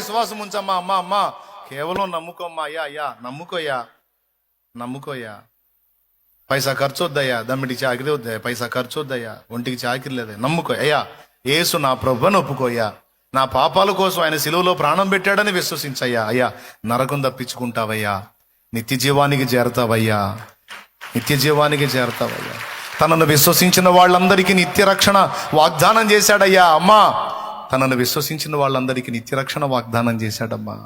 విశ్వాసం ఉంచమ్మా, అమ్మా అమ్మా కేవలం నమ్ముకోమ్మా, అయ్యా అయ్యా నమ్ముకోయ్యా, పైసా ఖర్చు వద్దయ్యా, దమ్మిడికి చాకిరి వద్దయ్యా, పైసా ఖర్చు వద్దయ్యా, ఒంటికి చాకిరి లేదయ్యా, నమ్ముకో అయ్యా, యేసు నా ప్రభువుని ఒప్పుకోయ్యా, నా పాపాల కోసం ఆయన సిలువలో ప్రాణం పెట్టాడని విశ్వసించయ్యా, అయ్యా నరకం తప్పించుకుంటావయ్యా, నిత్య జీవానికి చేరతావయ్యా, నిత్య జీవానికి చేరతావయ్యా. తనను విశ్వసించిన వాళ్ళందరికీ నిత్య రక్షణ వాగ్దానం చేశాడయ్యా. అమ్మా, తనను విశ్వసించిన వాళ్ళందరికీ నిత్య రక్షణ వాగ్దానం చేశాడమ్మా.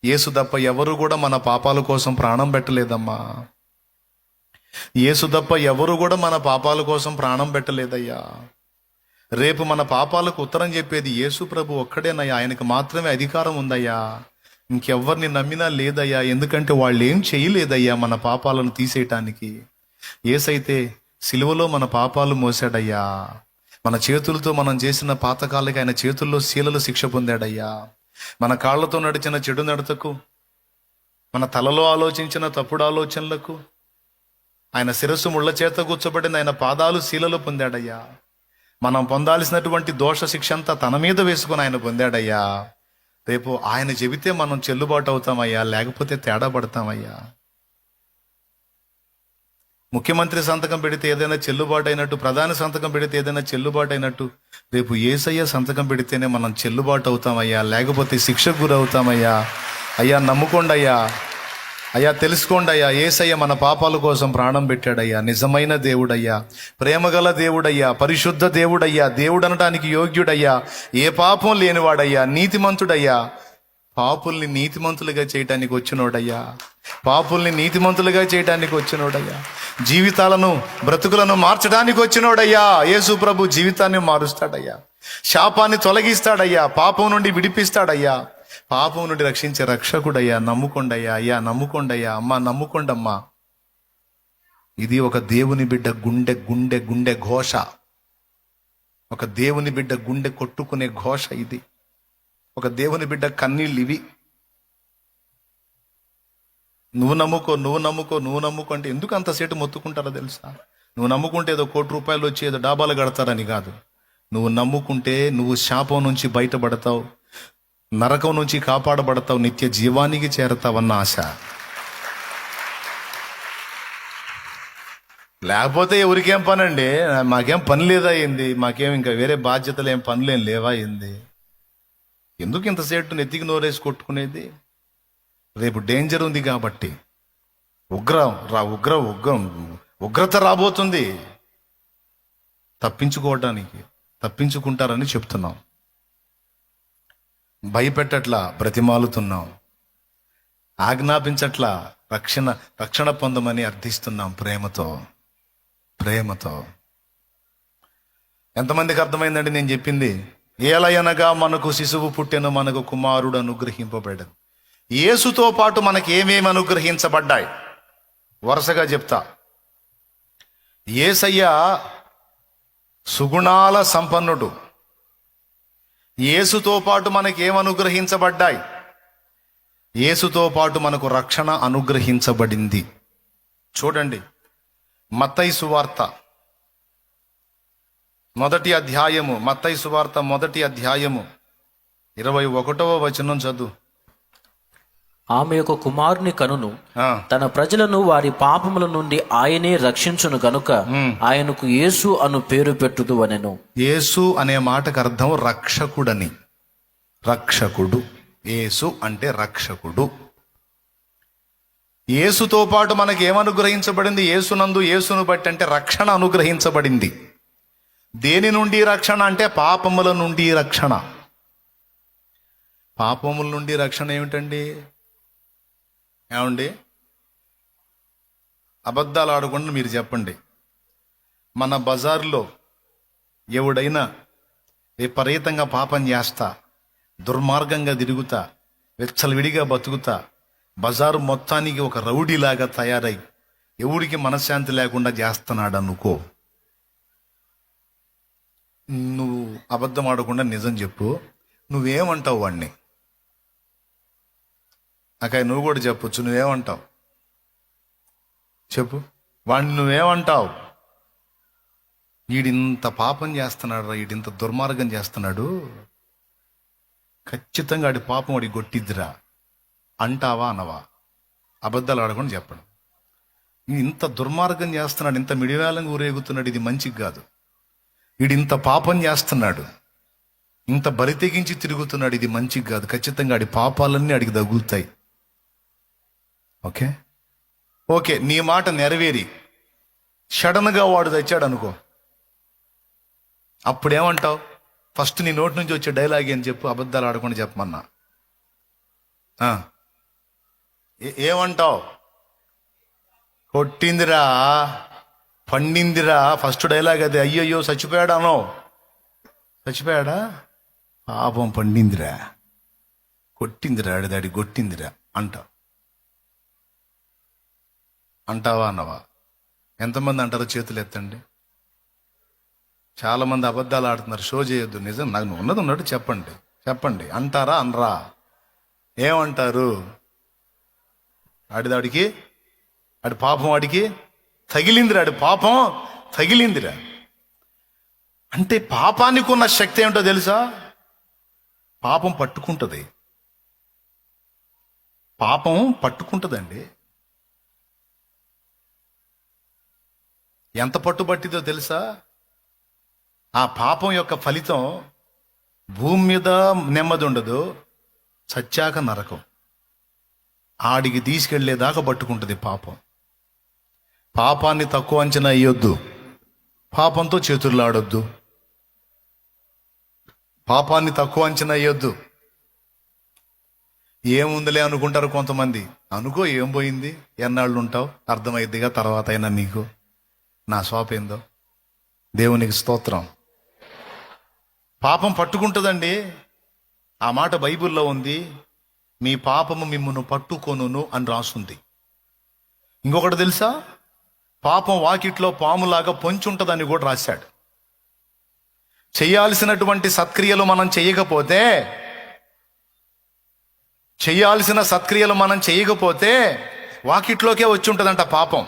యేసు తప్ప ఎవరు కూడా మన పాపాల కోసం ప్రాణం పెట్టలేదమ్మా. యేసు తప్ప ఎవరు కూడా మన పాపాల కోసం ప్రాణం పెట్టలేదయ్యా. రేపు మన పాపాలకు ఉత్తరం చెప్పేది యేసు ప్రభు ఒక్కడేనయ్యా. ఆయనకు మాత్రమే అధికారం ఉందయ్యా. ఇంకెవ్వరిని నమ్మినా లేదయ్యా. ఎందుకంటే వాళ్ళు ఏం చేయలేదయ్యా మన పాపాలను తీసేయటానికి. యేసైతే సిలువలో మన పాపాలు మోసాడయ్యా. మన చేతులతో మనం చేసిన పాతకాలకి ఆయన చేతుల్లో శీలలు శిక్ష పొందాడయ్యా. మన కాళ్ళతో నడిచిన చెడు నడతకు, మన తలలో ఆలోచించిన తప్పుడు ఆలోచనలకు ఆయన శిరస్సు ముళ్ళ చేత కూర్చోబడింది, ఆయన పాదాలు శీలలు పొందాడయ్యా. మనం పొందాల్సినటువంటి దోష శిక్ష అంతా తన మీద వేసుకుని ఆయన పొందాడయ్యా. రేపు ఆయన చెబితే మనం చెల్లుబాటు అవుతామయ్యా, లేకపోతే తేడా పడతామయ్యా. ముఖ్యమంత్రి సంతకం పెడితే ఏదైనా చెల్లుబాటు అయినట్టు, ప్రధాని సంతకం పెడితే ఏదైనా చెల్లుబాటు అయినట్టు, రేపు యేసయ్య సంతకం పెడితేనే మనం చెల్లుబాటు అవుతామయ్యా, లేకపోతే శిక్షకు గురవుతామయ్యా. అయ్యా నమ్ముకోండి అయ్యా, అయ్యా తెలుసుకోండి అయ్యా, యేసయ్య మన పాపాల కోసం ప్రాణం పెట్టాడయ్యా. నిజమైన దేవుడయ్యా, ప్రేమగల దేవుడయ్యా, పరిశుద్ధ దేవుడయ్యా, దేవుడు అనడానికి యోగ్యుడయ్యా, ఏ పాపం లేనివాడయ్యా, నీతిమంతుడయ్యా, పాపుల్ని నీతిమంతులుగా చేయటానికి వచ్చినోడయ్యా, పాపుల్ని నీతిమంతులుగా చేయటానికి వచ్చినోడయ్యా, జీవితాలను బ్రతుకులను మార్చడానికి వచ్చినోడయ్యా. యేసు ప్రభు జీవితాన్ని మారుస్తాడయ్యా, శాపాన్ని తొలగిస్తాడయ్యా, పాపం నుండి విడిపిస్తాడయ్యా, పాపం నుండి రక్షించే రక్షకుడయ్యా. నమ్ముకోండయ్యా, అయ్యా నమ్ముకోండయ్యా, అమ్మా నమ్ముకోండమ్మా. ఇది ఒక దేవుని బిడ్డ గుండె గుండె గుండె ఘోష, ఒక దేవుని బిడ్డ గుండె కొట్టుకునే ఘోష ఇది. ఒక దేవుని బిడ్డ కన్నీళ్ళు ఇవి. నువ్వు నమ్ముకో, నువ్వు నమ్ముకో, నువ్వు నమ్ముకో అంటే ఎందుకు అంతసేటు మొత్తుకుంటారో తెలుసా? నువ్వు నమ్ముకుంటే ఏదో ₹1,00,00,000 వచ్చి ఏదో డాబాలు కడతారని కాదు. నువ్వు నమ్ముకుంటే నువ్వు శాపం నుంచి బయటపడతావు, నరకం నుంచి కాపాడబడతావు, నిత్య జీవానికి చేరతావన్న ఆశ. లేకపోతే ఎవరికేం పని అండి? మాకేం పని లేదా అయింది, మాకేం ఇంకా వేరే బాధ్యతలు ఏం పనులేం లేవా అయింది? ఎందుకు ఇంతసేటు నెత్తికి నోరేసి కొట్టుకునేది? రేపు డేంజర్ ఉంది కాబట్టి, ఉగ్రత రాబోతుంది. తప్పించుకుంటారని చెప్తున్నాం, భయపెట్టట్లా, బ్రతిమాలుతున్నాం, ఆజ్ఞాపించట్లా, రక్షణ పొందమని అర్థిస్తున్నాం ప్రేమతో. ఎంతమందికి అర్థమైందండి నేను చెప్పింది? ఏలయనగా మనకు శిశువు పుట్టెను, మనకు కుమారుడు అనుగ్రహింపబడను. యేసుతో పాటు మనకి ఏమేమి అనుగ్రహించబడ్డాయి వరుసగా చెప్తా. యేసయ్య సుగుణాల సంపన్నుడు. యేసుతో పాటు మనకి ఏం అనుగ్రహించబడ్డాయి? యేసుతో పాటు మనకు రక్షణ అనుగ్రహించబడింది. చూడండి, మత్తయి సువార్త మొదటి అధ్యాయము, మత్తయి సువార్త మొదటి అధ్యాయము 21వ వచనం చదువు. ఆమె యొక్క కుమారుని కనును, తన ప్రజలను వారి పాపముల నుండి ఆయనే రక్షించును గనుక ఆయనకు యేసు అను పేరు పెట్టుదు అనెను. యేసు అనే మాటకు అర్థం రక్షకుడని. రక్షకుడు, యేసు అంటే రక్షకుడు. యేసుతో పాటు మనకి ఏమనుగ్రహించబడింది? యేసునందు, యేసును బట్టి అంటే రక్షణ అనుగ్రహించబడింది. దేని నుండి రక్షణ అంటే పాపముల నుండి రక్షణ. పాపముల నుండి రక్షణ ఏమిటండి? ఏమండి, అబద్ధాలు ఆడకుండా మీరు చెప్పండి. మన బజార్లో ఎవడైనా విపరీతంగా పాపం చేస్తా, దుర్మార్గంగా తిరుగుతా, విచ్చలవిడిగా బతుకుతా, బజారు మొత్తానికి ఒక రౌడీలాగా తయారై ఎవడికి మనశ్శాంతి లేకుండా చేస్తున్నాడు అనుకో, నువ్వు అబద్ధం ఆడకుండా నిజం చెప్పు. నువ్వేమంటావు వాడిని? అక్కడ నువ్వు కూడా చెప్పొచ్చు. నువ్వేమంటావు చెప్పు. వాడిని నువ్వేమంటావు? వీడింత పాపం చేస్తున్నాడు రా, వీడింత దుర్మార్గం చేస్తున్నాడు, ఖచ్చితంగా ఆడి పాపం వాడి గొట్టిద్దిరా అంటావా అనవా? అబద్ధాలు ఆడకుండా చెప్పడం. ఇంత దుర్మార్గం చేస్తున్నాడు, ఇంత మిడివేలంగా ఊరేగుతున్నాడు, ఇది మంచిది కాదు. వీడు ఇంత పాపం చేస్తున్నాడు, ఇంత బరి తెగించి తిరుగుతున్నాడు, ఇది మంచిది కాదు. ఖచ్చితంగా ఆడి పాపాలన్నీ అడిగి తగులుతాయి. ఓకే ఓకే నీ మాట నెరవేరి సడన్గా వాడు తెచ్చాడు అనుకో, అప్పుడేమంటావు? ఫస్ట్ నీ నోటి నుంచి వచ్చే డైలాగ్ అని చెప్పు, అబద్ధాలు ఆడకుండా చెప్పమన్నా. ఏమంటావు? కొట్టిందిరా, పండిందిరా, ఫస్ట్ డైలాగ్ అది. అయ్యయ్యో చచ్చిపోయాడా అనో, చచ్చిపోయాడా, పాపం పండిందిరా, కొట్టిందిరా, ఆడిదాడి కొట్టిందిరా అంటావు. అంటావా అన్నవా? ఎంతమంది అంటారో చేతులు ఎత్తండి. చాలా మంది అబద్ధాలు ఆడుతున్నారు, షో చేయొద్దు. నిజం, నాకు ఉన్నది ఉన్నట్టు చెప్పండి. చెప్పండి, అంటారా అనరా? ఏమంటారు? ఆడిదాడికి, ఆడి పాపం వాడికి తగిలిందిరా, ఆడి పాపం తగిలిందిరా. అంటే పాపానికి ఉన్న శక్తి ఏమిటో తెలుసా? పాపం పట్టుకుంటుంది, పాపం పట్టుకుంటుందండి. ఎంత పట్టుబట్టిదో తెలుసా? ఆ పాపం యొక్క ఫలితం భూమి మీద నెమ్మది ఉండదు, చచ్చాక నరకం. ఆడికి తీసుకెళ్లేదాకా పట్టుకుంటుంది పాపం. పాపాన్ని తక్కువ అంచనా వేయొద్దు, పాపంతో చేతుల్లాడొద్దు. పాపాన్ని తక్కువ అంచనా వేయొద్దు. ఏముందిలే అనుకుంటారు కొంతమంది. అనుకో, ఏం పోయింది, ఎన్నాళ్ళు ఉంటావు, అర్థమైద్దిగా తర్వాత అయినా నీకు నా స్వాప్ ఏందో. దేవునికి స్తోత్రం. పాపం పట్టుకుంటుందండి. ఆ మాట బైబిల్లో ఉంది, మీ పాపము మిమ్మును పట్టుకొనును అని రాసుంది. ఇంకొకటి తెలుసా? పాపం వాకిట్లో పాములాగా పొంచుంటుందని కూడా రాశాడు. చేయాల్సినటువంటి సత్క్రియలు మనం చేయకపోతే, చేయాల్సిన సత్క్రియలు మనం చేయకపోతే వాకిట్లోకే వచ్చి ఉంటుందంట పాపం.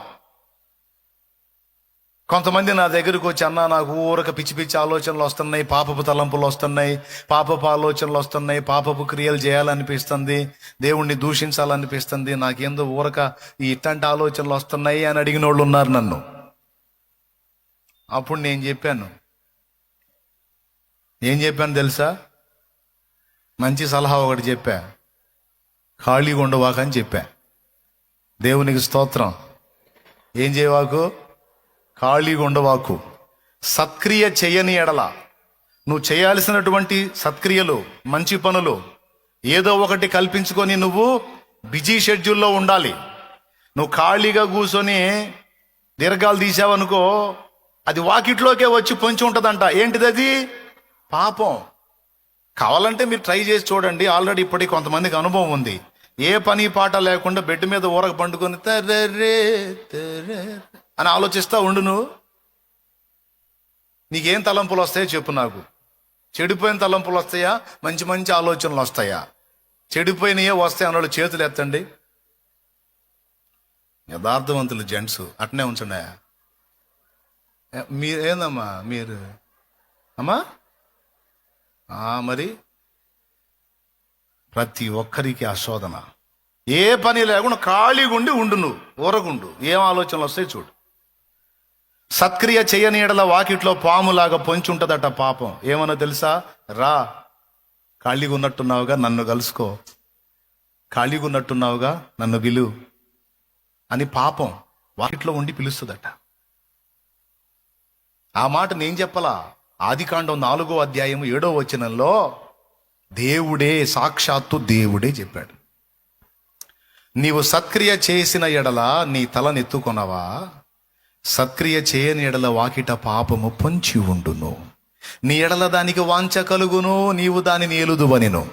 కొంతమంది నా దగ్గరకు వచ్చి, అన్నా నాకు ఊరక పిచ్చి పిచ్చి ఆలోచనలు వస్తున్నాయి, పాపపు తలంపులు వస్తున్నాయి, పాపపు ఆలోచనలు వస్తున్నాయి, పాపపు క్రియలు చేయాలనిపిస్తుంది, దేవుణ్ణి దూషించాలనిపిస్తుంది, నాకేందో ఊరక ఇట్లాంటి ఆలోచనలు వస్తున్నాయి అని అడిగిన వాళ్ళు ఉన్నారు నన్ను. అప్పుడు నేను చెప్పాను, ఏం చెప్పాను తెలుసా? మంచి సలహా ఒకటి చెప్పా, ఖాళీగా ఉండవాక అని చెప్పా. దేవునికి స్తోత్రం. ఏం చేయవాకు? ఖాళీగా ఉండవాకు. సత్క్రియ చేయని ఎడల, నువ్వు చేయాల్సినటువంటి సత్క్రియలు, మంచి పనులు ఏదో ఒకటి కల్పించుకొని నువ్వు బిజీ షెడ్యూల్లో ఉండాలి. నువ్వు ఖాళీగా కూర్చొని దీర్ఘాలు తీసావనుకో, అది వాకిట్లోకే వచ్చి పొంచి ఉంటుందంట. ఏంటిది అది? పాపం. కావాలంటే మీరు ట్రై చేసి చూడండి. ఆల్రెడీ ఇప్పటికి కొంతమందికి అనుభవం ఉంది. ఏ పని పాట లేకుండా బెడ్ మీద ఊరక పండుకొని తర్రే అని ఆలోచిస్తా ఉండు. నువ్వు, నీకేం తలంపులు వస్తాయో చెప్పు నాకు. చెడిపోయిన తలంపులు వస్తాయా, మంచి మంచి ఆలోచనలు వస్తాయా? చెడిపోయినయే వస్తాయి అన్నాడు. చేతులు ఎత్తండి. యథార్థవంతులు జెంట్స్ అట్నే ఉంచండి. ఏందమ్మా మీరు అమ్మా? మరి ప్రతి ఒక్కరికి ఆ శోధన. ఏ పని లేకుండా ఖాళీగా ఉండు నువ్వు, ఊరగుండు. ఏం ఆలోచనలు వస్తాయి చూడు. సత్క్రియ చేయని ఎడల వాకిట్లో పాములాగా పొంచి ఉంటుందట పాపం. ఏమన్నా తెలుసా? రా, ఖాళీగా ఉన్నట్టున్నావుగా, నన్ను కలుసుకో, ఖాళీగా ఉన్నట్టున్నావుగా, నన్ను పిలువు అని పాపం వాకిట్లో ఉండి పిలుస్తుందట. ఆ మాట నేను చెప్పలా. ఆదికాండం 4వ అధ్యాయం 7వ వచనంలో దేవుడే, సాక్షాత్తు దేవుడే చెప్పాడు. నీవు సత్క్రియ చేసిన ఎడల నీ తలనెత్తుకొనవా, సత్క్రియ చేయని ఎడల వాకిట పాపము పొంచి ఉండును, నీ ఎడల దానికి వాంఛ కలుగును, నీవు దానిని ఏలుదువనెను.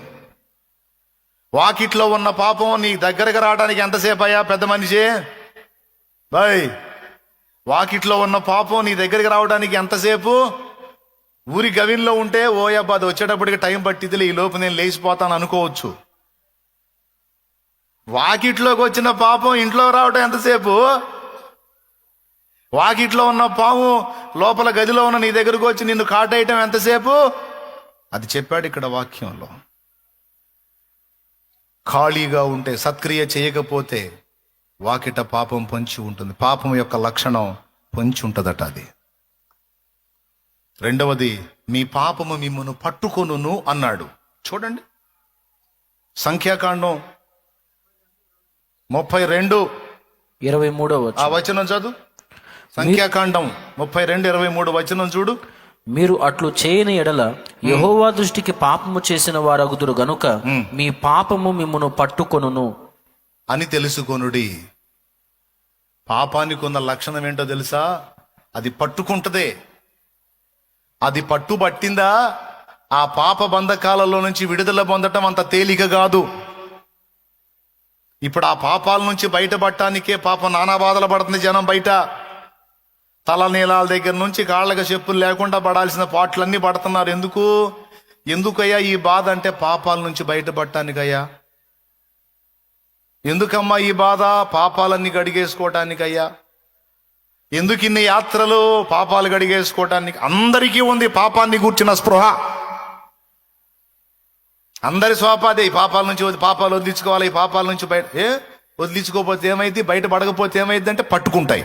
వాకిట్లో ఉన్న పాపం నీ దగ్గరకు రావడానికి ఎంతసేపు అయ్యా పెద్ద మనిషి? బాయ్, వాకిట్లో ఉన్న పాపం నీ దగ్గరికి రావడానికి ఎంతసేపు? ఊరి గవిన్లో ఉంటే ఓయబ్బా అది వచ్చేటప్పటికి టైం పట్టిదిలే, ఈ లోపు నేను లేచిపోతాను అనుకోవచ్చు. వాకిట్లోకి వచ్చిన పాపం ఇంట్లో రావడం ఎంతసేపు? వాకిట్లో ఉన్న పాము లోపల గదిలో ఉన్న నీ దగ్గరకు వచ్చి నిన్ను కాటేయటం ఎంతసేపు? అది చెప్పాడు ఇక్కడ వాక్యంలో. ఖాళీగా ఉంటే, సత్క్రియ చేయకపోతే వాకిట పాపం పొంచి ఉంటుంది. పాపం యొక్క లక్షణం పొంచి ఉంటుందట అది. రెండవది, మీ పాపము మిమ్మను పట్టుకొనును అన్నాడు. చూడండి, సంఖ్యాకాండం 32:23 ఆ వచనం చదువు. సంఖ్యాకాండం 32:23 వచనం చూడు. మీరు అట్లు చేయని ఎడల యెహోవా దృష్టికి పాపము చేసిన వారగుదురు గనుక మీ పాపము మిమ్మును పట్టుకొనును అని తెలుసుకొనుడి. పాపానికి ఉన్న లక్షణం ఏంటో తెలుసా? అది పట్టుకుంటదే. అది పట్టుబట్టిందా, ఆ పాప బంధకాలలో నుంచి విడుదల పొందటం అంత తేలిక కాదు. ఇప్పుడు ఆ పాపాల నుంచి బయటపడటానికే పాపం నానా బాధలు పడుతుంది జనం బయట. తలనీలాల దగ్గర నుంచి కాళ్ళకి చెప్పులు లేకుండా పడాల్సిన పాటలన్నీ పడుతున్నారు. ఎందుకయ్యా ఈ బాధ అంటే పాపాల నుంచి బయటపడటానికయ్యా. ఎందుకమ్మా ఈ బాధ? పాపాలన్నీ గడిగేసుకోవటానికయ్యా. ఎందుకు ఇన్ని యాత్రలు? పాపాలు గడిగేసుకోవటానికి. అందరికీ ఉంది పాపాన్ని గూర్చిన స్పృహ. అందరి స్వాపాదే, ఈ పాపాల నుంచి పాపాలు వదిలించుకోవాలి, ఈ పాపాల నుంచి బయట. వదిలించుకోకపోతే ఏమైంది? బయట పడకపోతే ఏమైంది అంటే పట్టుకుంటాయి.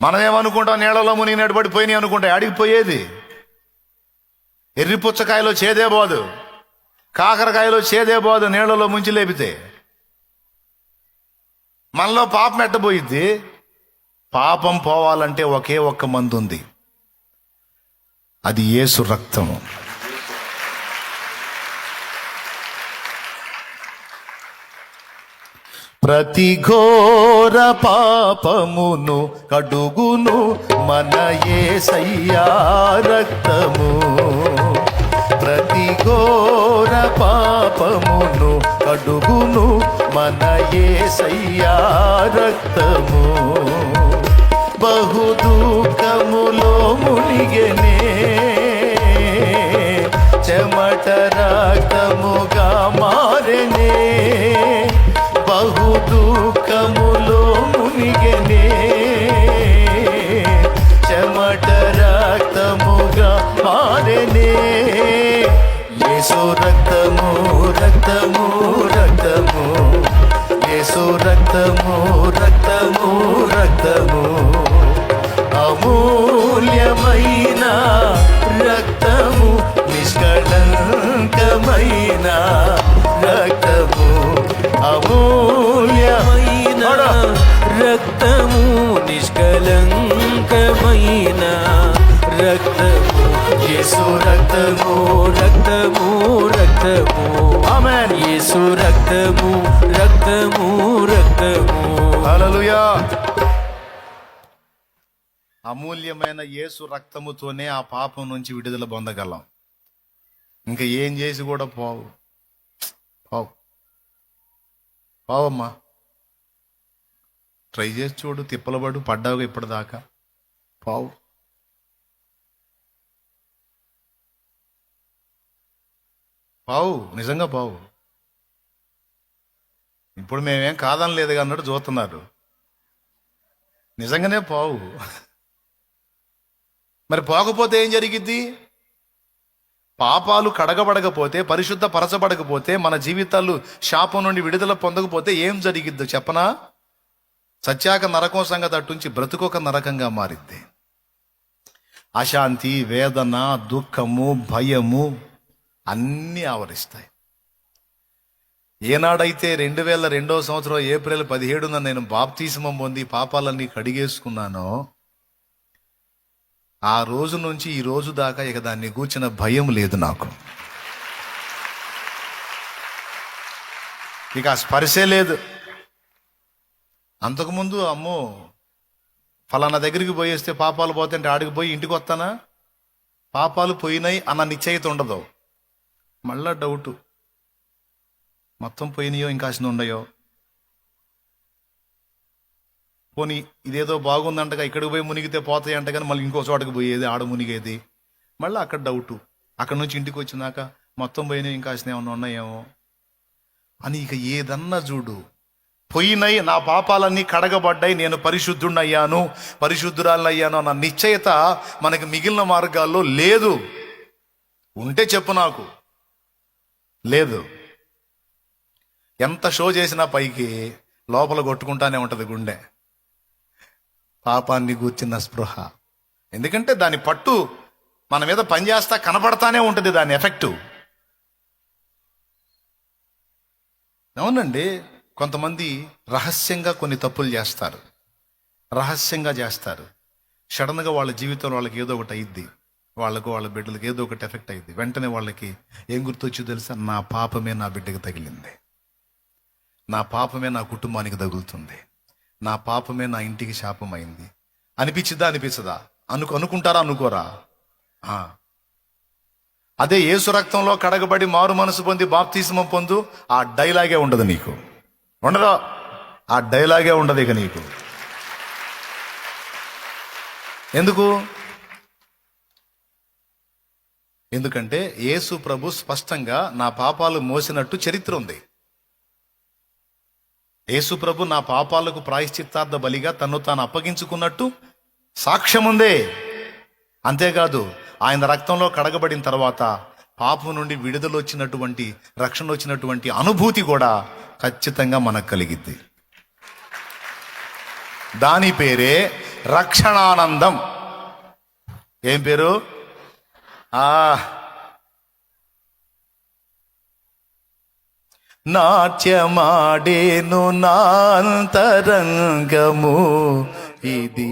మనం ఏమనుకుంటాం? నీళ్ళలో మునిగినట్టు పడిపోయినాయి అనుకుంటాయి. అడిగిపోయేది. ఎర్రి పుచ్చకాయలో చేదే పోదు, కాకరకాయలో చేదే పోదు నీళ్ళలో ముంచి లేపితే. మనలో పాపం ఎట్టబోయిద్ది? పాపం పోవాలంటే ఒకే ఒక్క మందు ఉంది, అది యేసు రక్తము. ప్రతి ఘోర పాపమును కడుగును మన యేసయ్యా రక్తము. ప్రతి ఘోర పాపమును కడుగును మన యేసయ్యా రక్తము. బహు దుఃఖములో మునిగెనే, చెమట రక్తముగా మారెనే. బహు దుఃఖములో మునిగెనే, చెమట రక్తముగా మారెనే. యేసు రక్తము రక్తము రక్తము, యేసు రక్తము రక్తము రక్తము. అమూల్యమైన రక్తము, నిష్కళంకమైన రక్తము. అమూల్యమైన రక్తము, నిష్కళంకమైన రక్తము. యేసు రక్తము రక్తము రక్తము. ఆమేన్. యేసు రక్తము రక్తము రక్తము. హల్లెలూయా. అమూల్యమైన యేసు రక్తముతోనే ఆ పాపం నుంచి విడుదల పొందగలం. ఇంకా ఏం చేసి కూడా పావమ్మా. ట్రై చేసి చూడు, తిప్పలబడు, పడ్డావుగా ఇప్పటిదాకా. పావు నిజంగా పావు. ఇప్పుడు మేమేం కాదని లేదు అన్నట్టు చూస్తున్నారు. నిజంగానే పావు. మరి పోకపోతే ఏం జరిగిద్ది? పాపాలు కడగబడకపోతే, పరిశుద్ధ పరచబడకపోతే, మన జీవితాలు శాపం నుండి విడుదల పొందకపోతే ఏం జరిగిద్దో చెప్పనా? సత్యాక నరకం సంగతి అట్టుంచి బ్రతుకొక నరకంగా మారిద్ది. అశాంతి, వేదన, దుఃఖము, భయము అన్నీ ఆవరిస్తాయి. ఏనాడైతే 2002వ సంవత్సరం ఏప్రిల్ 17న నేను బాప్తిస్మం పొంది పాపాలన్నీ కడిగేసుకున్నానో, ఆ రోజు నుంచి ఈ రోజు దాకా ఇక దాన్ని గూర్చిన భయం లేదు నాకు. ఇక ఆ స్పర్శే లేదు. అంతకుముందు అమ్మో ఫలానా దగ్గరికి పోయేస్తే పాపాలు పోతుంటే ఆడికి పోయి ఇంటికి వస్తానా, పాపాలు పోయినాయి అన్న నిశ్చయిత ఉండదు. మళ్ళా డౌటు, మొత్తం పోయినాయో ఇంకాసిన ఉండయో. పోనీ ఇదేదో బాగుందంటగా ఇక్కడికి పోయి మునిగితే పోతాయి అంట, కానీ మళ్ళీ ఇంకో చోటకి పోయేది, ఆడ మునిగేది. మళ్ళీ అక్కడ డౌటు. అక్కడ నుంచి ఇంటికి వచ్చినాక మొత్తం పోయినాయి ఇంకాసిన ఏమన్నా ఉన్నాయేమో అని. ఇక ఏదన్నా చూడు, పోయినాయి, నా పాపాలన్నీ కడగబడ్డాయి, నేను పరిశుద్ధుడయ్యాను, పరిశుద్ధురాలయ్యాను అన్న నిశ్చయత మనకి మిగిలిన మార్గాల్లో లేదు. ఉంటే చెప్పు నాకు. లేదు. ఎంత షో చేసినా పైకి లోపల కొట్టుకుంటానే ఉంటుంది గుండె. పాపాన్ని గూర్చిన స్పృహ. ఎందుకంటే దాని పట్టు మన మీద పనిచేస్తా కనపడతానే ఉంటుంది, దాని ఎఫెక్టు. అవునండి, కొంతమంది రహస్యంగా కొన్ని తప్పులు చేస్తారు, రహస్యంగా చేస్తారు. సడన్గా వాళ్ళ జీవితంలో వాళ్ళకి ఏదో ఒకటి అయ్యిద్ది, వాళ్ళ బిడ్డలకి ఏదో ఒకటి ఎఫెక్ట్ అయ్యిద్ది. వెంటనే వాళ్ళకి ఏం గుర్తొచ్చి తెలుసా? నా పాపమే నా బిడ్డకి తగిలింది, నా పాపమే నా కుటుంబానికి తగులుతుంది, నా పాపమే నా ఇంటికి శాపమైంది అనిపించిద్దా అనిపించదా? అనుకుంటారా అనుకోరా? అదే యేసు రక్తంలో కడగబడి మారు మనసు పొంది బాప్తిస్మం పొందు, ఆ డైలాగే ఉండదు నీకు. ఉండదా? ఆ డైలాగే ఉండదు ఇక నీకు. ఎందుకు? ఎందుకంటే యేసు ప్రభు స్పష్టంగా నా పాపాలు మోసినట్టు చరిత్ర ఉంది. యేసు ప్రభు నా పాపాలకు ప్రాయశ్చిత్తార్థ బలిగా తన్ను తాను అప్పగించుకున్నట్టు సాక్ష్యం ఉందే. అంతేకాదు, ఆయన రక్తంలో కడగబడిన తర్వాత పాపం నుండి విడుదల వచ్చినటువంటి, రక్షణ వచ్చినటువంటి అనుభూతి కూడా ఖచ్చితంగా మనకు కలిగిద్ది. దాని పేరే రక్షణానందం. ఏం పేరు? నాట్యమాడేను నాంతరంగము, ఇది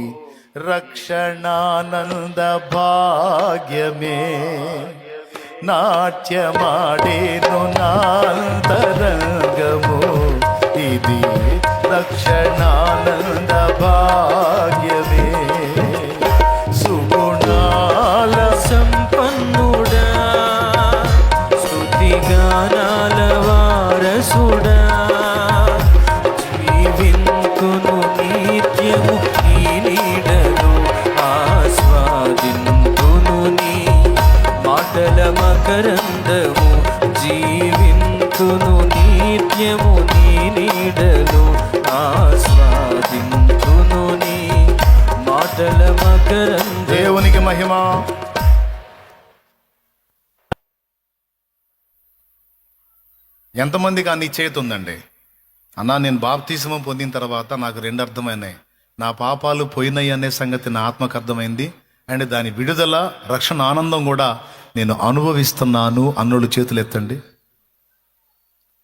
రక్షణానంద భాగ్యమే. నాట్యమాడేను నాంతరంగము, ఇది రక్షణానంద భాగ్యమే. సుగుణాల సంపన్నుడా, స్తుతిగానాల వారసుడా, జీవింతును నిత్యము నీ నీడను, ఆస్వాదింతును నీ మాటల మకరందము. జీవింతును నిత్యము నీ నీడను, ఆస్వాదింతును నీ మాటల మకరందము. దేవునికి మహిమ. ఎంతమందికి ఆ నిశ్చయిత ఉందండి? అన్నా, నేను బాప్తిస్మం పొందిన తర్వాత నాకు రెండు అర్థమైనాయి. నా పాపాలు పోయినాయి అనే సంగతి నా ఆత్మకు అర్థమైంది, అండ్ దాని విడుదల, రక్షణ ఆనందం కూడా నేను అనుభవిస్తున్నాను అన్నోళ్ళు చేతులు ఎత్తండి.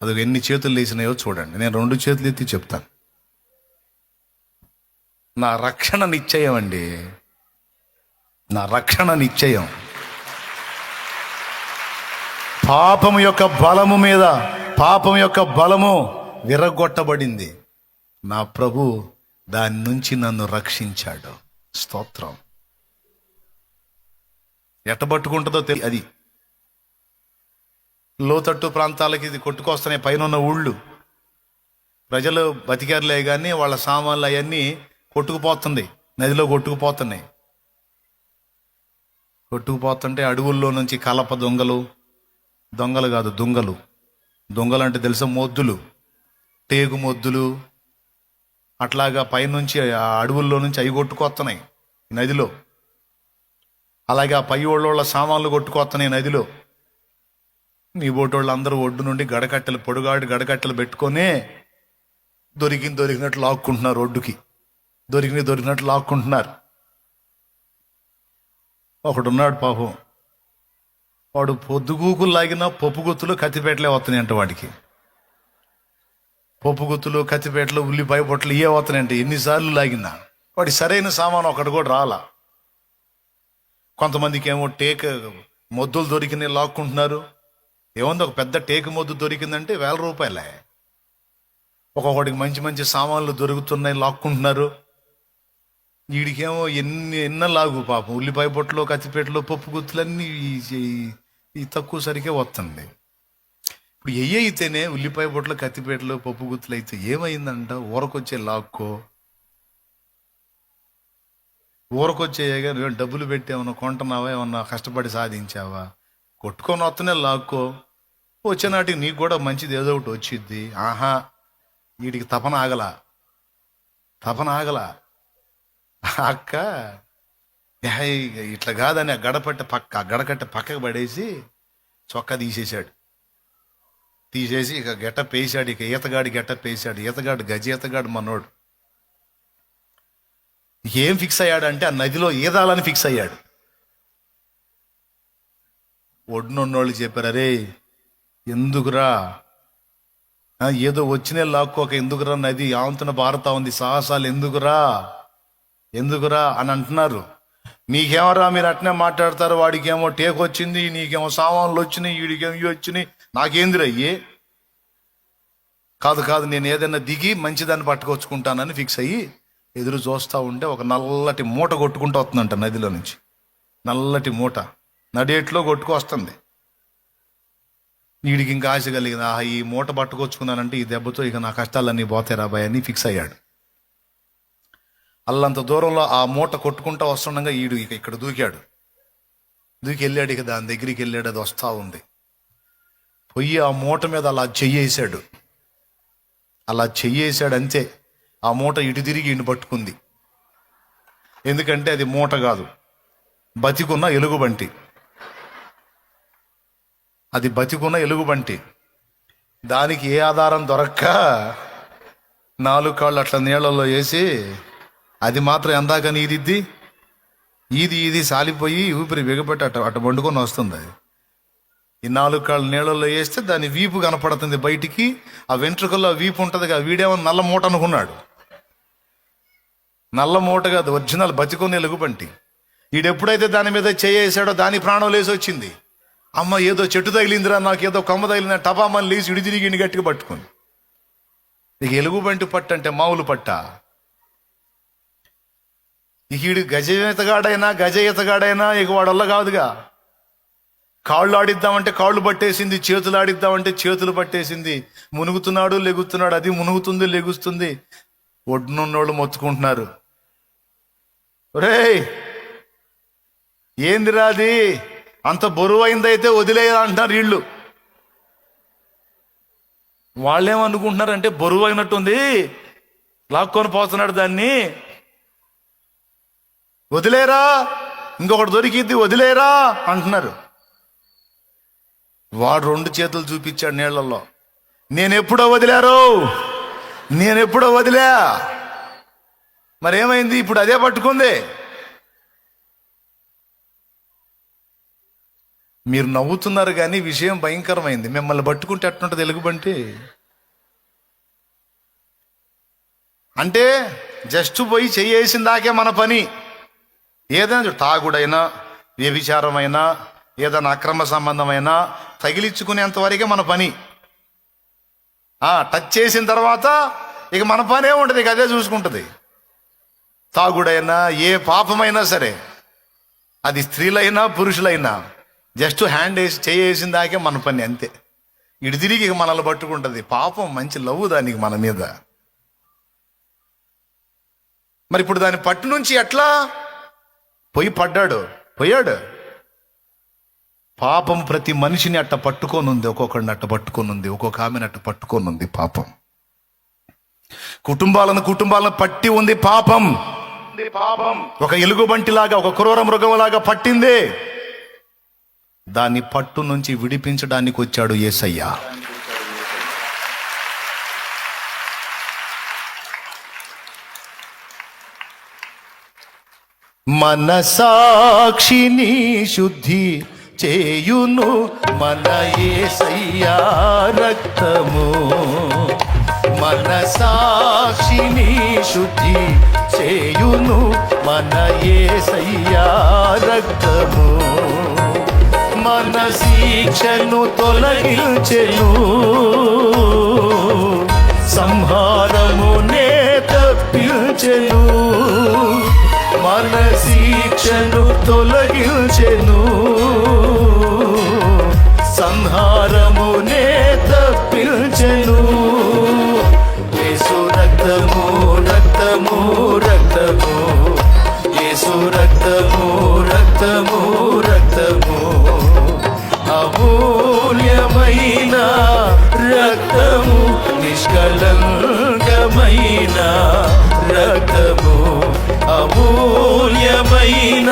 అది ఎన్ని చేతులు లేచినాయో చూడండి. నేను 2 చేతులు ఎత్తి చెప్తాను. నా రక్షణ నిశ్చయం అండి, నా రక్షణ నిశ్చయం. పాపం యొక్క బలము మీద పాపం యొక్క బలము విరగొట్టబడింది. నా ప్రభు దాని నుంచి నన్ను రక్షించాడు. స్తోత్రం. ఎట్టబట్టుకుంటుందో అది లోతట్టు ప్రాంతాలకి ఇది కొట్టుకొస్తున్నాయి. పైన ఉన్న ఊళ్ళు ప్రజలు బతికారులే కానీ వాళ్ళ సామాన్లు అవన్నీ కొట్టుకుపోతుంది, నదిలో కొట్టుకుపోతున్నాయి. కొట్టుకుపోతుంటే అడవుల్లో నుంచి కలప దొంగలు కాదు, దొంగలు అంటే తెలుసా? మొద్దులు, టేకు మొద్దులు, అట్లాగా పైనుంచి ఆ అడవుల్లో నుంచి అవి కొట్టుకొస్తున్నాయి నదిలో. అలాగే ఆ పై వాళ్ళ సామాన్లు కొట్టుకొస్తున్నాయి నదిలో. నీ బోటోళ్ళు అందరూ ఒడ్డు నుండి పొడుగాడి గడకట్టెలు పెట్టుకొని దొరికినట్టు లాక్కుంటున్నారు, ఒడ్డుకి దొరికినట్టు లాక్కుంటున్నారు. ఒకడున్నాడు పాపం, వాడు పొద్దుగూకులు లాగినా పప్పు గుత్తులు కత్తిపేటలే వస్తున్నాయి అంట. వాడికి పప్పు గుత్తులు, కత్తిపేటలు, ఉల్లిపాయ పొట్టలు ఇవే వస్తున్నాయంటే ఎన్నిసార్లు లాగినా వాడి సరైన సామాను ఒకటి కూడా రాలా. కొంతమందికి ఏమో టేక్ మొద్దులు దొరికినాయి లాక్కుంటున్నారు. ఏముంది, ఒక పెద్ద టేకు మొద్దు దొరికిందంటే 1000 రూపాయలే. ఒక్కొక్కడికి మంచి మంచి సామాన్లు దొరుకుతున్నాయి, లాక్కుంటున్నారు. వీడికేమో ఎన్న లాగు పాపం. ఉల్లిపాయ పొట్టలో, కత్తిపేటలో, పప్పు గుత్తులన్నీ ఈ తక్కువ సరికే వస్తుంది. ఇప్పుడు అయితేనే ఉల్లిపాయ పొట్టలో, కత్తిపేటలో, పప్పు గుత్తులు అయితే ఏమైందంట? ఊరకొచ్చే లాక్కో, ఊరకొచ్చేయగా నువ్వేం డబ్బులు పెట్టి ఏమన్నా కొంటున్నావా, ఏమన్నా కష్టపడి సాధించావా? కొట్టుకొని వస్తూనే లాక్కో. వచ్చేనాటికి నీకు కూడా మంచిది ఏదో ఒకటి వచ్చిద్ది. ఆహా, వీడికి తపన ఆగలా. అక్క ఇట్లా కాదని ఆ గడకట్ట పక్కకు పడేసి చొక్కా తీసేశాడు. తీసేసి ఇక గెటప్ వేసాడు. ఇక ఈతగాడి గెటప్ వేసాడు. ఈతగాడు ఈతగాడు మనోడు ఏం ఫిక్స్ అయ్యాడంటే ఆ నదిలో ఈదాలని ఫిక్స్ అయ్యాడు. ఒడ్డునున్నోళ్ళు చెప్పారు, అరే ఎందుకురా, ఏదో వచ్చినే లాక్కోక ఎందుకురా, నది ఆవంతున భారత ఉంది, సాహసాలు ఎందుకురా అని అంటున్నారు. మీకేమరా మీరు అట్నే మాట్లాడతారు, వాడికేమో టేక్ వచ్చింది, నీకేమో సామాన్లు వచ్చినాయి, వీడికేమో ఇవి వచ్చినాయి, నాకేందిరయ్యి. కాదు నేను ఏదైనా దిగి మంచిదాన్ని పట్టుకొచ్చుకుంటానని ఫిక్స్ అయ్యి ఎదురు చూస్తూ ఉంటే ఒక నల్లటి మూట కొట్టుకుంటూ వస్తుందంట నదిలో నుంచి. నల్లటి మూట నడేట్లో కొట్టుకొస్తుంది. వీడికి ఇంకా ఆశ కలిగింది, ఈ మూట పట్టుకొచ్చుకున్నానంటే ఈ దెబ్బతో ఇక నా కష్టాలన్నీ పోతాయి రాబాయ్ అని ఫిక్స్ అయ్యాడు. అల్లంత దూరంలో ఆ మూట కొట్టుకుంటూ వస్తుండగా ఈడు ఇక ఇక్కడ దూకి వెళ్ళాడు. ఇక దాని దగ్గరికి వెళ్ళాడు. అది వస్తూ ఉంది. పొయ్యి ఆ మూట మీద అలా చెయ్యేశాడు. అంతే. ఆ మూట ఇటు తిరిగి ఇండు పట్టుకుంది. ఎందుకంటే అది మూట కాదు, బతికున్న ఎలుగుబంటి. అది బతికున్న ఎలుగుబంటి. దానికి ఏ ఆధారం దొరక్క 4 కాళ్ళు అట్లా నీళ్ళల్లో వేసి అది మాత్రం ఎందాకని ఈది సాలిపోయి ఊపిరి బిగపెట్టి అట్ట వండుకొని వస్తుంది. అది ఈ 4 కాళ్ళు నీళ్ళల్లో వేస్తే దాని వీపు కనపడుతుంది బయటికి. ఆ వెంట్రుకల్లో వీపు ఉంటుంది కదా. వీడేమో నల్ల మూట అనుకున్నాడు. నల్ల మూట కాదు, ఒరిజినల్ బతికొని ఎలుగుబంటి. వీడెప్పుడైతే దాని మీద చేసాడో దాని ప్రాణం లేసి వచ్చింది. అమ్మ ఏదో చెట్టు తగిలిందిరా, నాకు ఏదో కొమ్మ తగిలిన టపామని లేచి ఇడి తిరిగి ఇండి గట్టిగా పట్టుకుంది. ఇక ఎలుగుబంటి పట్టు అంటే మామూలు పట్ట. ఇక వీడు గజ ఈతగాడైనా ఇక వాడొల్ల కాదుగా. కాళ్ళు ఆడిద్దామంటే కాళ్ళు పట్టేసింది, చేతులు ఆడిద్దామంటే చేతులు పట్టేసింది. మునుగుతున్నాడు లెగుతున్నాడు, అది మునుగుతుంది లెగుస్తుంది. ఒడ్డునున్నోళ్ళు మొత్తుకుంటున్నారు, రేయ్ ఏందిరా అది అంత బరువు అయిందైతే వదిలేయ అంటున్నారు వీళ్ళు. వాళ్ళేమనుకుంటున్నారంటే బరువు అయినట్టుంది, లాక్కొని పోతున్నాడు దాన్ని, వదిలేరా, ఇంకొకటి దొరికిద్ది వదిలేరా అంటున్నారు. వాడు 2 చేతులు చూపించాడు నీళ్లలో. నేనెప్పుడో వదిలే. మరేమైంది? ఇప్పుడు అదే పట్టుకుంది. మీరు నవ్వుతున్నారు కానీ విషయం భయంకరమైంది. మిమ్మల్ని పట్టుకుంటే ఎట్లుంటుంది ఎలుగుబంటి అంటే? జస్ట్ పోయి చెయ్యేసిన దాకే మన పని. ఏదైనా తాగుడైనా, వ్యభిచారమైనా, ఏదైనా అక్రమ సంబంధమైనా తగిలించుకునేంత వరకే మన పని. టచ్ చేసిన తర్వాత ఇక మన పనే ఉంటుంది, ఇక అదే చూసుకుంటుంది. తాగుడైనా ఏ పాపమైనా సరే, అది స్త్రీలైనా పురుషులైనా, జస్ట్ హ్యాండ్ వేసి చేసిన దాకే మన పని అంతే. ఇటు తిరిగి ఇక మనల్ని పట్టుకుంటుంది. పాపం మంచి లవ్వు దానికి మన మీద. మరి ఇప్పుడు దాని పట్టు నుంచి ఎట్లా పోయాడు. పాపం ప్రతి మనిషిని అట్ట పట్టుకోనుంది, ఒక్కొక్కడిని అట్ట పట్టుకోనుంది, ఒక్కొక్క ఆమెను అట్ట పట్టుకోనుంది పాపం. కుటుంబాలను పట్టి ఉంది పాపం. ఒక ఎలుగుబంటిలాగా, ఒక క్రూర మృగంలాగా పట్టింది. దాన్ని పట్టు నుంచి విడిపించడానికి వచ్చాడు యేసయ్య. మనసాక్షిని శుద్ధి చేయును మన యేసయ్య రక్తము. మనసాక్షిని శుద్ధి చేయును మన యేసయ్య రక్తము. మన శిక్షను తొలగించెను, సంహారమునే తప్పించెను. మన శిక్షను తొలగించెను, సంహారమునే తప్పించెను. యేసు రక్తము రక్తము రక్తము, యేసు రక్తము రక్తము రక్తము, అమూల్యమైన రక్తము, నిష్కళంకమైన రక్తము, అమూల్యమైన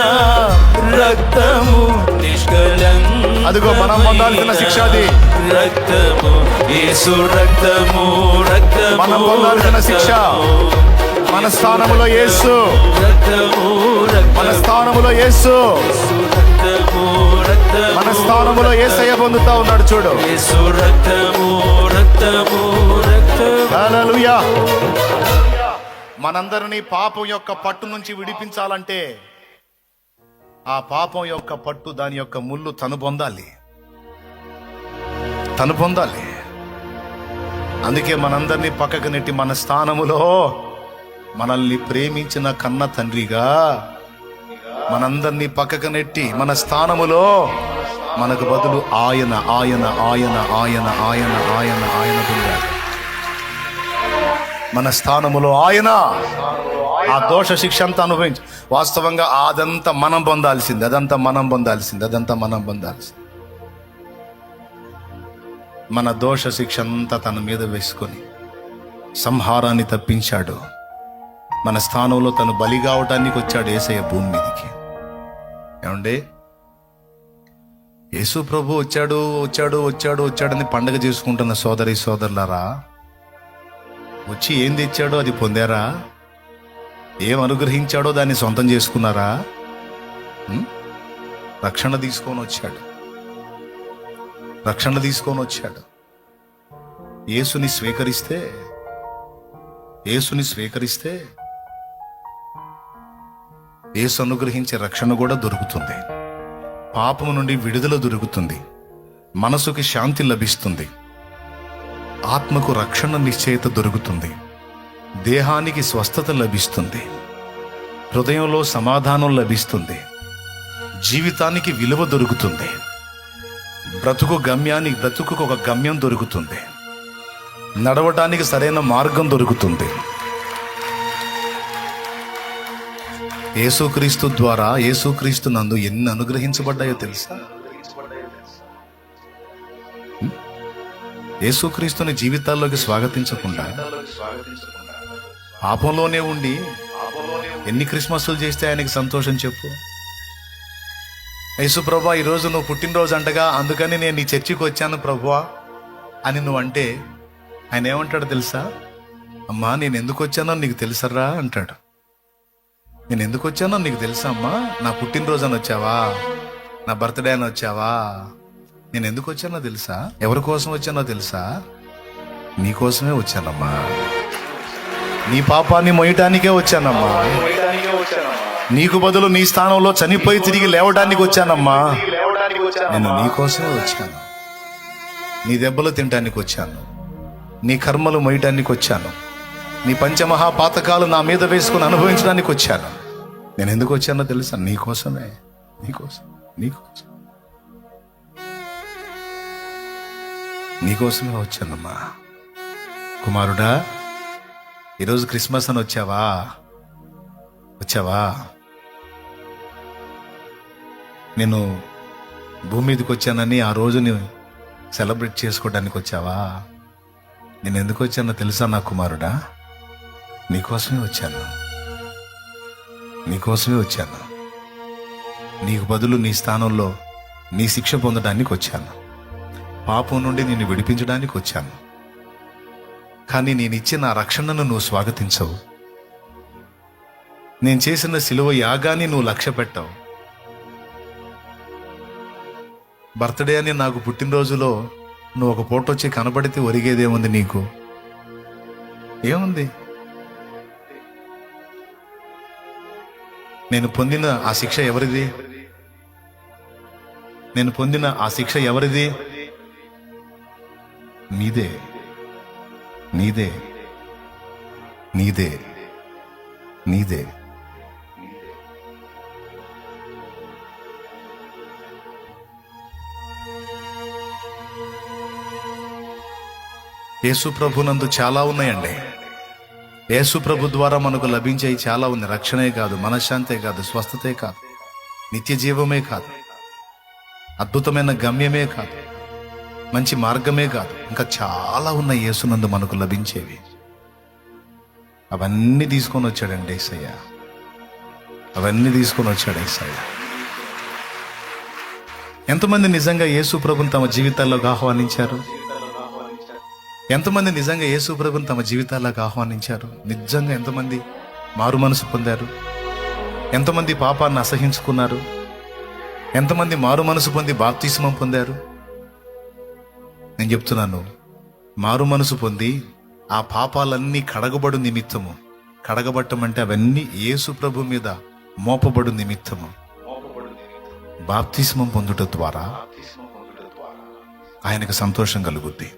రక్తము, నిష్కళంక అదిగో మనం పొందాల్సిన శిక్ష అది. రక్తము యేసు రక్తము రక్తము మనం పొందాల్సిన శిక్ష. మన స్థానములో యేసు, మన స్థానములో యేసు, మన స్థానములో యేసయ్య పొందుతా ఉన్నాడు చూడు. హల్లెలూయా. మనందరినీ పాపం యొక్క పట్టు నుంచి విడిపించాలంటే ఆ పాపం యొక్క పట్టు, దాని యొక్క ముళ్ళు తను పొందాలి. అందుకే మనందరినీ పక్కకు నెట్టి మన స్థానములో మనల్ని ప్రేమించిన కన్న తండ్రిగా మనందరినీ పక్కకు నెట్టి మన స్థానములో మనకు బదులు ఆయన ఆయన ఆయన ఆయన ఆయన ఆయన ఆయన పొందాడు. మన స్థానములో ఆయన ఆ దోష శిక్ష అంతా అనుభవించి, వాస్తవంగా అదంతా మనం పొందాల్సింది, అదంతా మనం పొందాల్సింది. మన దోష శిక్ష అంతా తన మీద వేసుకొని సంహారాన్ని తప్పించాడు. మన స్థానంలో తను బలి కావటానికి వచ్చాడు యేసయ్య భూమి మీదకి. ఏమండి, యేసు ప్రభు వచ్చాడని పండగ చేసుకుంటున్న సోదరి సోదరులారా, వచ్చి ఏం తెచ్చాడో అది పొందారా? ఏం అనుగ్రహించాడో దాన్ని సొంతం చేసుకున్నారా? రక్షణ తీసుకొని వచ్చాడు. యేసుని స్వీకరిస్తే యేసు అనుగ్రహించే రక్షణ కూడా దొరుకుతుంది. పాపము నుండి విడుదల దొరుకుతుంది. మనసుకి శాంతి లభిస్తుంది. ఆత్మకు రక్షణ నిశ్చయత దొరుకుతుంది. దేహానికి స్వస్థత లభిస్తుంది. హృదయంలో సమాధానం లభిస్తుంది. జీవితానికి విలువ దొరుకుతుంది. బ్రతుకు ఒక గమ్యం దొరుకుతుంది. నడవటానికి సరైన మార్గం దొరుకుతుంది. యేసుక్రీస్తు ద్వారా, యేసుక్రీస్తు నందు ఎన్ని అనుగ్రహించబడ్డాయో తెలుసా? యేసుక్రీస్తుని జీవితాల్లోకి స్వాగతించకుండా పాపంలోనే ఉండి ఎన్ని క్రిస్మస్లు చేస్తే ఆయనకి సంతోషం చెప్పు. యేసు ప్రభువా, ఈరోజు నువ్వు పుట్టినరోజు అంటగా, అందుకని నేను నీ చర్చికి వచ్చాను ప్రభువా అని నువ్వు అంటే ఆయన ఏమంటాడు తెలుసా? అమ్మా, నేను ఎందుకు వచ్చానో నీకు తెలుసరా అంటాడు. నేను ఎందుకు వచ్చానో నీకు తెలుసా అమ్మా? నా పుట్టినరోజు అని వచ్చావా? నా బర్త్డే అని వచ్చావా? నేను ఎందుకు వచ్చానో తెలుసా? ఎవరి కోసం వచ్చానో తెలుసా? నీ కోసమే వచ్చానమ్మా. నీ పాపాన్ని మోయటానికే వచ్చానమ్మా. నీకు బదులు నీ స్థానంలో చనిపోయి తిరిగి లేవడానికి వచ్చానమ్మా. నేను నీ కోసమే వచ్చాను. నీ దెబ్బలు తినటానికి వచ్చాను. నీ కర్మలు మోయటానికి వచ్చాను. నీ పంచమహాపాతకాలు నా మీద వేసుకుని అనుభవించడానికి వచ్చాను. నేను ఎందుకు వచ్చానో తెలుసా? నీకోసమే వచ్చానమ్మా. కుమారుడా, ఈరోజు క్రిస్మస్ అని వచ్చావా? నేను భూమి మీదకి వచ్చానని ఆ రోజుని సెలబ్రేట్ చేసుకోవడానికి వచ్చావా? నేను ఎందుకు వచ్చానో తెలుసా నా కుమారుడా? నీకోసమే వచ్చాను. నీకు బదులు నీ స్థానంలో నీ శిక్ష పొందడానికి వచ్చాను. పాపం నుండి నిన్ను విడిపించడానికి వచ్చాను. కానీ నేను ఇచ్చిన ఆ రక్షణను నువ్వు స్వాగతించవు. నేను చేసిన శిలువ యాగాన్ని నువ్వు లక్ష్య పెట్టావు. బర్త్డే అని నాకు పుట్టినరోజులో నువ్వు ఒక పూట వచ్చి కనబడితే ఒరిగేదేముంది? నీకు ఏముంది? నేను పొందిన ఆ శిక్ష ఎవరిది? నీదే. యేసు ప్రభునందు చాలా ఉన్నాయండి. యేసు ప్రభు ద్వారా మనకు లభించేవి చాలా ఉంది. రక్షణే కాదు, మనశ్శాంతే కాదు, స్వస్థతే కాదు, నిత్య జీవమే కాదు, అద్భుతమైన గమ్యమే కాదు, మంచి మార్గమే కాదు, ఇంకా చాలా ఉన్నాయి యేసునందు మనకు లభించేవి. అవన్నీ తీసుకొని వచ్చాడండి యేసయ్య. ఎంతమంది నిజంగా యేసు ప్రభుని తమ జీవితాల్లోకి ఆహ్వానించారు? ఎంతమంది నిజంగా యేసు ప్రభుని తమ జీవితాల్లోకి ఆహ్వానించారు? నిజంగా ఎంతమంది మారు మనసు పొందారు? ఎంతమంది పాపాన్ని అసహించుకున్నారు? ఎంతమంది మారు మనసు పొంది బాప్తిస్మం పొందారు? నేను చెప్తున్నాను, మారు మనసు పొంది ఆ పాపాలన్నీ కడగబడు నిమిత్తము, కడగబట్టం అంటే అవన్నీ యేసు ప్రభు మీద మోపబడు నిమిత్తము బాప్తిస్మం పొందుట ద్వారా ఆయనకు సంతోషం కలుగుద్ది.